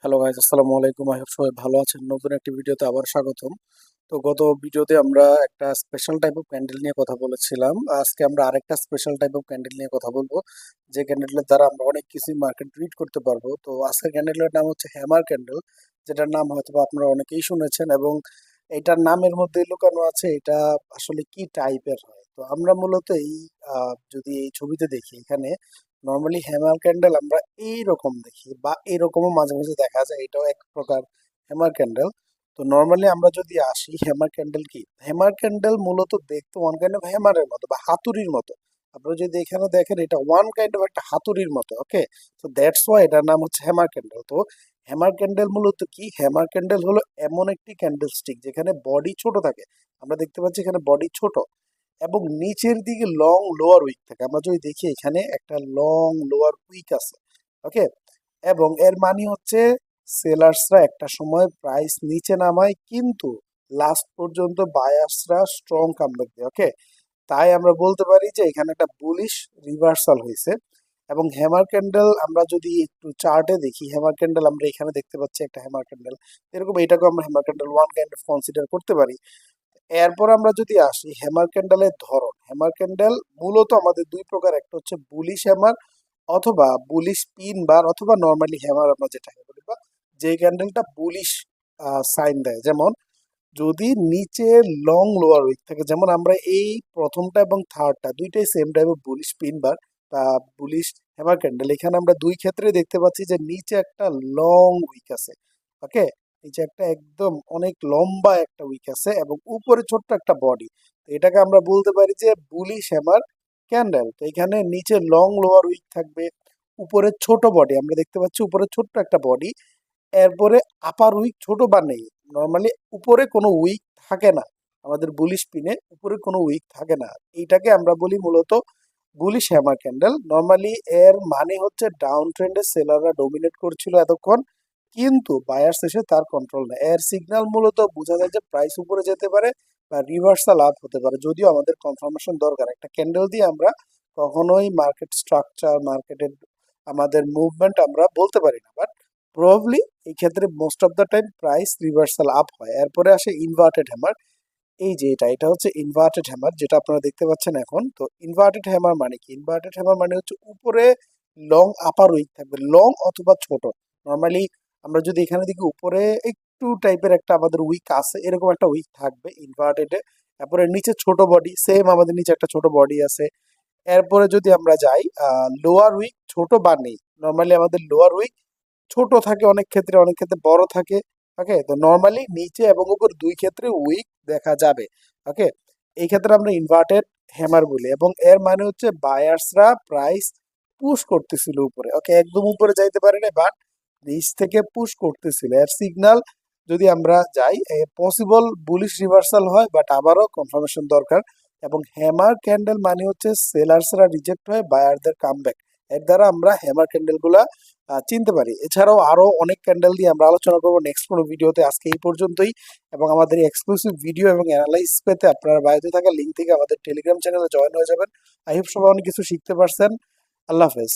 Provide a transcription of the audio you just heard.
Hello guys, আসসালামু আলাইকুম। I hope সবাই ভালো আছেন। নতুন একটি ভিডিওতে আবার স্বাগতম। তো গত ভিডিওতে আমরা একটা স্পেশাল টাইপ অফ ক্যান্ডেল নিয়ে কথা বলেছিলাম। আজকে আমরা আরেকটা স্পেশাল টাইপ অফ ক্যান্ডেল নিয়ে কথা বলবো, যে ক্যান্ডেলের দ্বারা আমরা অনেক কিছুই মার্কেট রিড করতে পারবো। তো আজকের ক্যান্ডেলের নাম হচ্ছে হ্যামার ক্যান্ডেল, যেটার নাম হয়তো বা আপনারা অনেকেই শুনেছেন, এবং এটার নামের মধ্যে লুকানো আছে এটা আসলে কি টাইপের হয়। তো আমরা মূলত যদি এই ছবিতে দেখি, এখানে নর্মালি হ্যামার ক্যান্ডেল আমরা এইরকম দেখি, বা এরকমও মাঝে মাঝে দেখা যায়, এটাও এক প্রকার হ্যামার ক্যান্ডেল। তো নর্মালি আমরা যদি আসি, হ্যামার ক্যান্ডেল কি? হ্যামার ক্যান্ডেল মূলত দেখতে ওয়ান কাইন্ড অফ হ্যামারের মতো বা হাতুড়ির মতো। আপনারা যদি এখানে দেখেন, এটা ওয়ান কাইন্ড অফ একটা হাতুড়ির মতো। ওকে, তো দ্যাটস ওয়াই এটার নাম হচ্ছে হ্যামার ক্যান্ডেল। তো হ্যামার ক্যান্ডেল মূলত কি? হ্যামার ক্যান্ডেল হলো এমন একটি ক্যান্ডেল স্টিক যেখানে বডি ছোট থাকে। আমরা দেখতে পাচ্ছি এখানে বডি ছোট, এবং নিচের দিকে লং লোয়ার উইক থাকে। আমরা যদি দেখি, এখানে একটা লং লোয়ার উইক আছে। ওকে, এবং এর মানে হচ্ছে সেলার্সরা একটা সময় প্রাইস নিচে নামায়, কিন্তু লাস্ট পর্যন্ত বায়ার্সরা স্ট্রং কামব্যাক দেয়। ওকে, তাই আমরা বলতে পারি যে এখানে একটা বুলিশ রিভার্সাল হয়েছে। এবং হ্যামার ক্যান্ডেল আমরা যদি একটু চার্টে দেখি, হ্যামার ক্যান্ডেল আমরা এখানে দেখতে পাচ্ছি একটা হ্যামার ক্যান্ডেল, এরকম এটাকে আমরা hammer candle one kind of consider করতে পারি। এরপর আমরা যদি আসি হ্যামার ক্যান্ডেলের ধরন, হ্যামার ক্যান্ডেল মূলত আমাদের দুই প্রকার, একটা হচ্ছে বুলিশ হ্যামার অথবা বুলিশ পিন বার, অথবা নর্মালি হ্যামার আমরা যেটাকে বলি, বা যে ক্যান্ডেলটা বুলিশ সাইন দেয়। যেমন যদি নিচে লং লোয়ার উইক থাকে, যেমন আমরা এই প্রথমটা এবং থার্ডটা দুইটাই সেম টাইপের বুলিশ পিন বার বা বুলিশ হ্যামার ক্যান্ডেল, এখানে আমরা দুই ক্ষেত্রে দেখতে পাচ্ছি যে নিচে একটা লং উইক আছে। ওকে, নিচে একটা একদম অনেক লম্বা একটা উইক আছে, এবং উপরে ছোট্ট একটা বডি। এটাকে আমরা বলতে পারি যে বুলিশ হ্যামার ক্যান্ডেল। তো এখানে নিচে লং লোয়ার উইক থাকবে, উপরে ছোট বডি, আমরা দেখতে পাচ্ছি উপরে ছোট্ট একটা বডি। এরপরে আপার উইক ছোট বা নেই, নর্মালি উপরে কোনো উইক থাকে না। আমাদের বুলিশ পিনে উপরে কোনো উইক থাকে না, এইটাকে আমরা বলি মূলত বুলিশ হ্যামার ক্যান্ডেল। নর্মালি এর মানে হচ্ছে ডাউন ট্রেন্ডে সেলাররা ডোমিনেট করছিল এতক্ষণ, কিন্তু বায়ার্স এসে তার কন্ট্রোল নেয়। এর সিগন্যাল মূলত বোঝা যায় যে প্রাইস উপরে যেতে পারে বা রিভার্সাল আপ হতে পারে, যদিও আমাদের কনফার্মেশন দরকার। একটা ক্যান্ডেল দিয়ে আমরা কখনোই মার্কেট স্ট্রাকচার, মার্কেটের আমাদের মুভমেন্ট আমরা বলতে পারি না, বাট প্রবাবলি এই ক্ষেত্রে most of the time price reversal up হয়। এরপরে আসে ইনভার্টেড হ্যামার। এই যে এটা হচ্ছে ইনভার্টেড হ্যামার, যেটা আপনারা দেখতে পাচ্ছেন এখন। তো ইনভার্টেড হ্যামার মানে কি? ইনভার্টেড হ্যামার মানে হচ্ছে উপরে লং আপার উইক থাকবে, লং অথবা ছোট। নর্মালি আমরা যদি এখানে দেখি, উপরে একটু টাইপের একটা আমাদের উইক আছে, এরকম একটা উইক থাকবে ইনভার্টেডে। তারপরে নিচে ছোট বডি, সেম আমাদের নিচে একটা ছোট বডি আছে। এরপরে যদি আমরা যাই, লোয়ার উইক ছোট বা নেই। নর্মালি আমাদের লোয়ার উইক ছোট থাকে অনেক ক্ষেত্রে, অনেক ক্ষেত্রে বড় থাকে। ওকে, তো নর্মালি নিচে এবং উপর দুই ক্ষেত্রে উইক দেখা যাবে। ওকে, এই ক্ষেত্রে আমরা ইনভার্টেড হ্যামার বলি, এবং এর মানে হচ্ছে বায়ার্সরা প্রাইস পুশ করতেছিল উপরে। ওকে, একদম উপরে যাইতে পারে না, বাট নিচ থেকে পুশ করতেছিল। এর সিগন্যাল যদি আমরা যাই, পসিবল বুলিশ রিভার্সাল হয়, বাট আবারও কনফার্মেশন দরকার। এবং হ্যামার ক্যান্ডেল মানে হচ্ছে সেলার্সরা রিজেক্ট হয়, বায়ারদের কামব্যাক। এর দ্বারা আমরা হ্যামার ক্যান্ডেল গুলা চিনতে পারি। এছাড়াও আরো অনেক ক্যান্ডেল দিয়ে আমরা আলোচনা করবো নেক্সট কোনো ভিডিওতে। আজকে এই পর্যন্তই, এবং আমাদের এই এক্সক্লুসিভ ভিডিও এবং অ্যানালাইস পেতে আপনারা বায়োতে থাকা লিঙ্ক থেকে আমাদের টেলিগ্রাম চ্যানেলে জয়েন হয়ে যাবেন। আই হোপ সবাই অনেক কিছু শিখতে পারছেন। আল্লাহ হাফেজ।